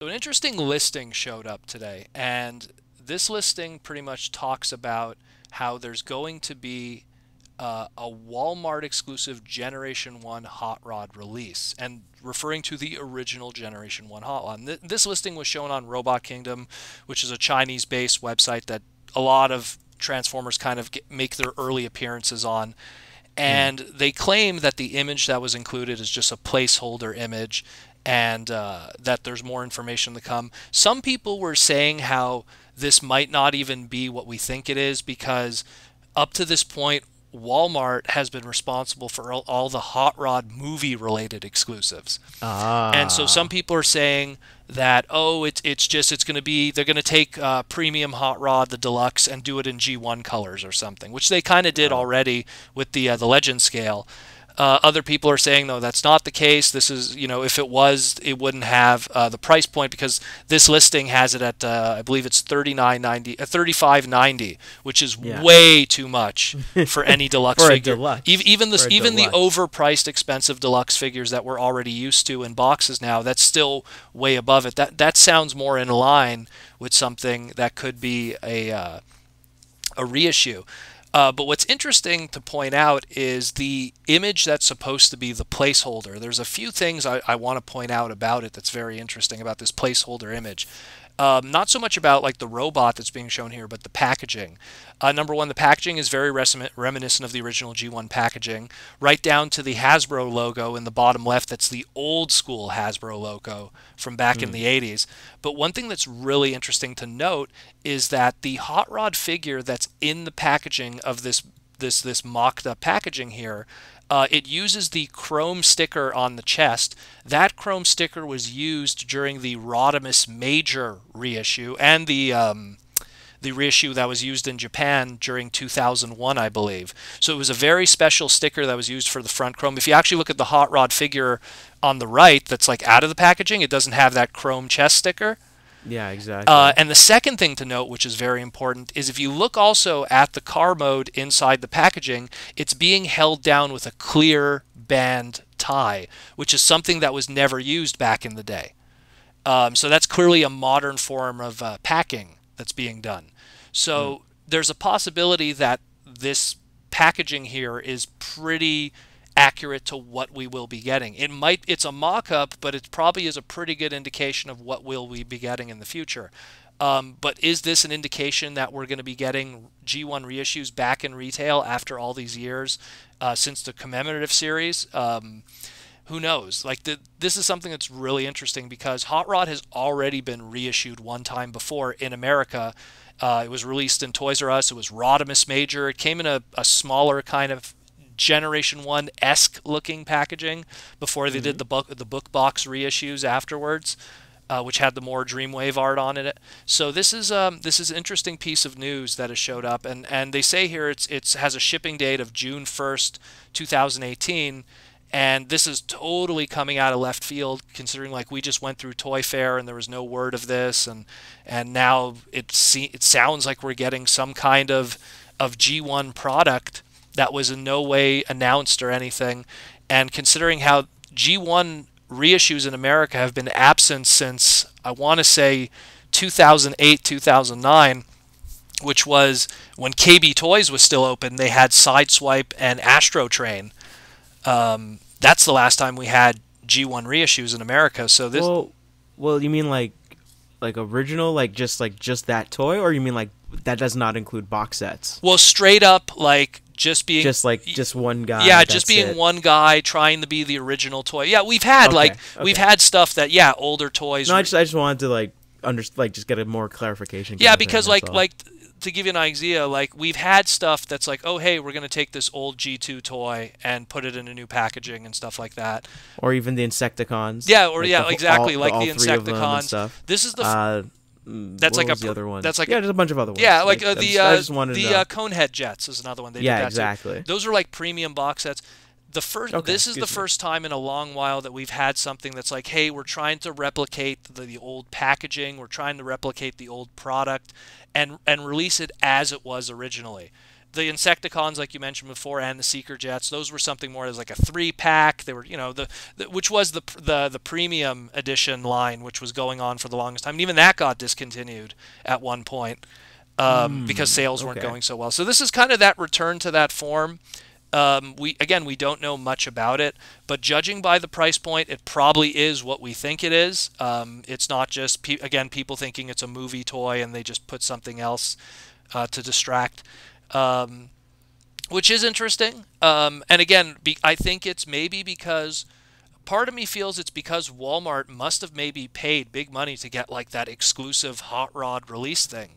So an interesting listing showed up today, and this listing pretty much talks about how there's going to be a Walmart exclusive Generation 1 Hot Rod release, and referring to the original Generation 1 Hot Rod. This listing was shown on Robot Kingdom, which is a Chinese-based website that a lot of Transformers kind of make their early appearances on. Mm. And they claim that the image that was included is just a placeholder image, and that there's more information to come. Some people were saying how this might not even be what we think it is, because up to this point, Walmart has been responsible for all the Hot Rod movie related exclusives. And so some Ah, people are saying that, oh, it's going to be, they're going to take premium Hot Rod, the deluxe, and do it in G1 colors or something, which they kind of did oh, already with the Legend scale. Other people are saying, no, that's not the case. This is, if it was, it wouldn't have the price point, because this listing has it at, I believe it's 39.90, 35.90, which is yeah. way too much for any deluxe For a figure. deluxe. For a Even the deluxe. overpriced, expensive deluxe figures that we're already used to in boxes now, that's still way above it. That sounds more in line with something that could be a reissue. But what's interesting to point out is the image that's supposed to be the placeholder. There's a few things I want to point out about it that's very interesting about this placeholder image. Not so much about like the robot that's being shown here, but the packaging. Number one, the packaging is very reminiscent of the original G1 packaging, right down to the Hasbro logo in the bottom left. That's the old school Hasbro logo from back in Mm. the 80s. But one thing that's really interesting to note is that the Hot Rod figure that's in the packaging of this mocked up packaging here, it uses the chrome sticker on the chest. That chrome sticker was used during the Rodimus Major reissue, and the reissue that was used in Japan during 2001, I believe. So it was a very special sticker that was used for the front chrome. If you actually look at the Hot Rod figure on the right, that's like out of the packaging, it doesn't have that chrome chest sticker. Yeah, exactly. And the second thing to note, which is very important, is if you look also at the car mode inside the packaging, it's being held down with a clear band tie, which is something that was never used back in the day. So that's clearly a modern form of packing that's being done. Mm. So there's a possibility that this packaging here is pretty accurate to what we will be getting. It's a mock-up, but it probably is a pretty good indication of what will we be getting in the future. But is this an indication that we're going to be getting G1 reissues back in retail after all these years since the commemorative series? Who knows? This is something that's really interesting, because Hot Rod has already been reissued one time before in America. It was released in Toys R Us. It was Rodimus Major. It came in a smaller kind of Generation 1-esque looking packaging before they did Mm. the book box reissues afterwards, which had the more Dreamwave art on it. So this is an interesting piece of news that has showed up, and they say here it's has a shipping date of June 1st, 2018. And this is totally coming out of left field, considering like we just went through Toy Fair and there was no word of this, and now it sounds like we're getting some kind of G1 product that was in no way announced or anything. And considering how G1 reissues in America have been absent since, I want to say, 2008, 2009, which was when KB Toys was still open. They had Sideswipe and Astro Train. That's the last time we had G1 reissues in America. So this, Well, well, you mean like original, like just that toy, or you mean like that does not include box sets? well, straight up, like just being, Just like just one guy. yeah, just That's being it. one guy trying to be the original toy. Yeah, Okay. we've Okay. had stuff that, yeah, older toys. No, I just wanted to like just get a more clarification Yeah, kind of thing. because That's all. to give you an idea, like we've had stuff that's like, oh hey, we're gonna take this old G2 toy and put it in a new packaging and stuff like that. Or even the Insecticons. Yeah, or Like yeah, exactly, like all the three of them and Insecticons. stuff. This is the that's What like was the other one? that's like Yeah, there's a bunch of other ones. yeah, like I just wanted to know. Conehead Jets is another one they did Yeah, that too. exactly. Those are like premium box sets. Okay, This is the excuse me. first time in a long while that we've had something that's like, hey, we're trying to replicate the old packaging, we're trying to replicate the old product, and release it as it was originally. the Insecticons, like you mentioned before, and the Seeker Jets, those were something more as like a 3-pack. They were, you know, which was the premium edition line, which was going on for the longest time. And even that got discontinued at one point because sales weren't going so well. So this is kind of that return to that form. We don't know much about it, but judging by the price point, it probably is what we think it is. It's not just people thinking it's a movie toy and they just put something else to distract, which is interesting. And again, I think it's maybe because part of me feels it's because Walmart must have maybe paid big money to get like that exclusive hot rod release thing,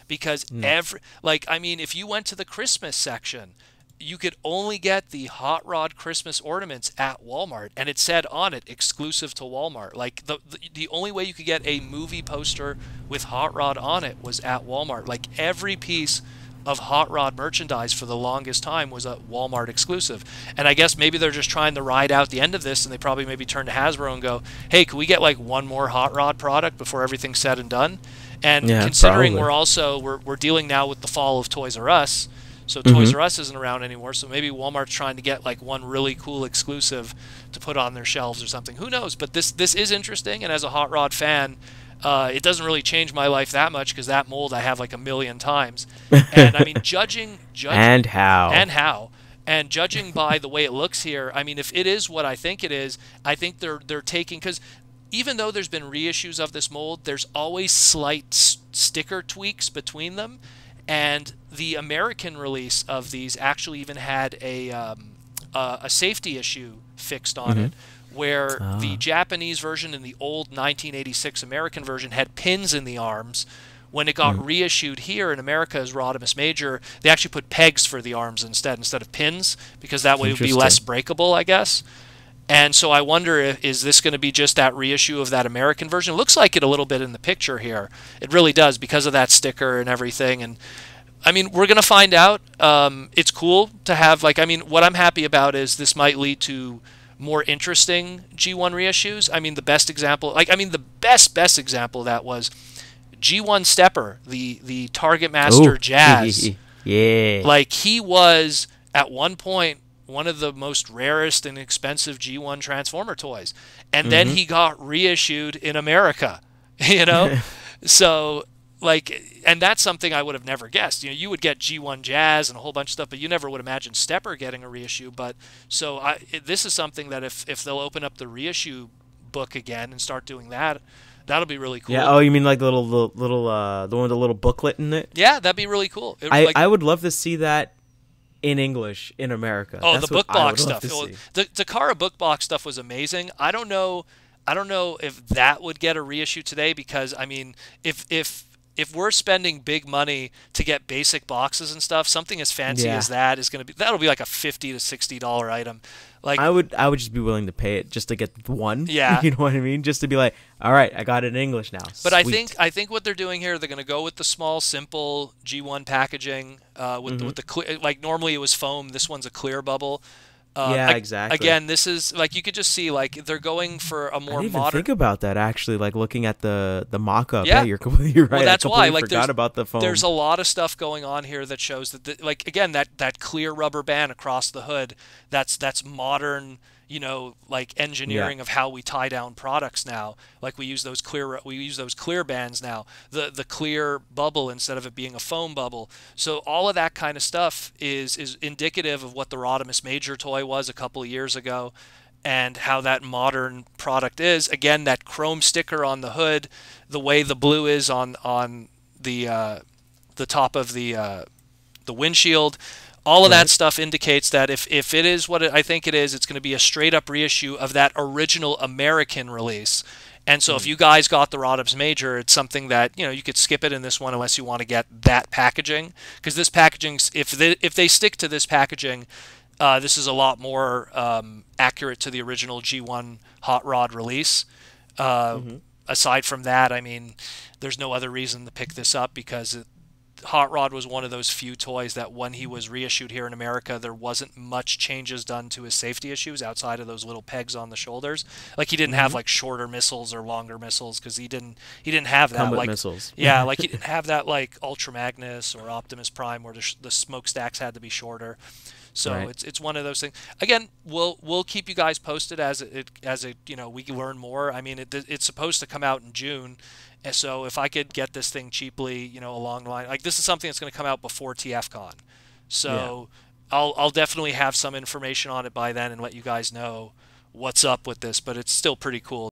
because if you went to the Christmas section, you could only get the hot rod Christmas ornaments at Walmart, and it said on it exclusive to Walmart. Like the only way you could get a movie poster with hot rod on it was at Walmart. Like every piece of hot rod merchandise for the longest time was a Walmart exclusive. And I guess maybe they're just trying to ride out the end of this, and they probably maybe turn to Hasbro and go, hey, can we get like one more hot rod product before everything's said and done? And considering we're dealing now with the fall of Toys R Us, so Toys R Us isn't around anymore, so maybe Walmart's trying to get like one really cool exclusive to put on their shelves or something. Who knows? But this is interesting, and as a hot rod fan, it doesn't really change my life that much because that mold I have like a million times. And I mean, judging and judging by the way it looks here, I mean, if it is what I think it is, I think they're taking, because even though there's been reissues of this mold, there's always slight sticker tweaks between them. And the American release of these actually even had a safety issue fixed on it, where the Japanese version and the old 1986 American version had pins in the arms. When it got reissued here in America as Rodimus Major, they actually put pegs for the arms instead of pins, because that way it would be less breakable, I guess. And so I wonder, is this going to be just that reissue of that American version? It looks like it a little bit in the picture here. It really does, because of that sticker and everything. And I mean, we're going to find out. It's cool to have, like, I mean, what I'm happy about is this might lead to more interesting G1 reissues. I mean, the best example, the best example of that was G1 Stepper, the Target Master Jazz. Yeah. Like, he was, at one point, one of the most rarest and expensive G1 Transformer toys. And then he got reissued in America, you know? So, like, and that's something I would have never guessed. You know, you would get G1 Jazz and a whole bunch of stuff, but you never would imagine Stepper getting a reissue. But so this is something that if they'll open up the reissue book again and start doing that, that'll be really cool. Yeah. Oh, you mean like the little the one with the little booklet in it? Yeah, that'd be really cool. I would love to see that in English in America. Oh, that's the book box stuff. The Takara book box stuff was amazing. I don't know if that would get a reissue today, because I mean, if we're spending big money to get basic boxes and stuff, something as fancy as that is going to be, that'll be like a $50 to $60 item. Like, I would just be willing to pay it just to get one. Yeah. You know what I mean? Just to be like, all right, I got it in English now. But Sweet. I think what they're doing here, they're going to go with the small, simple G1 packaging with the clear, like normally it was foam. This one's a clear bubble. Yeah, exactly. Again, this is like, you could just see, like, they're going for a more I didn't modern. even think about that, actually. Like, looking at the mock-up. Yeah, you're completely right. Well, that's why. Like, forgot about the foam. There's a lot of stuff going on here that shows that, like, again, that clear rubber band across the hood. That's modern. You know, like, engineering of how we tie down products now. Like, we use those clear bands now. The clear bubble instead of it being a foam bubble. So all of that kind of stuff is indicative of what the Rodimus Major toy was a couple of years ago, and how that modern product is. Again, that chrome sticker on the hood, the way the blue is on the top of the windshield. All of that stuff indicates that if it is what I think it is, it's going to be a straight-up reissue of that original American release. And so if you guys got the Rodimus Major, it's something that, you know, you could skip it in this one unless you want to get that packaging. Because this packaging, if they stick to this packaging, this is a lot more accurate to the original G1 Hot Rod release. Aside from that, I mean, there's no other reason to pick this up, because Hot Rod was one of those few toys that when he was reissued here in America, there wasn't much changes done to his safety issues outside of those little pegs on the shoulders. Like he didn't have like shorter missiles or longer missiles because he didn't have that Combat like missiles. yeah, like he didn't have that like Ultra Magnus or Optimus Prime where the smokestacks had to be shorter. So Right. it's one of those things. Again, we'll keep you guys posted as it we learn more. I mean, it's supposed to come out in June, and so if I could get this thing cheaply, along the line, like this is something that's going to come out before TFCon, Yeah. so I'll definitely have some information on it by then and let you guys know what's up with this. But it's still pretty cool.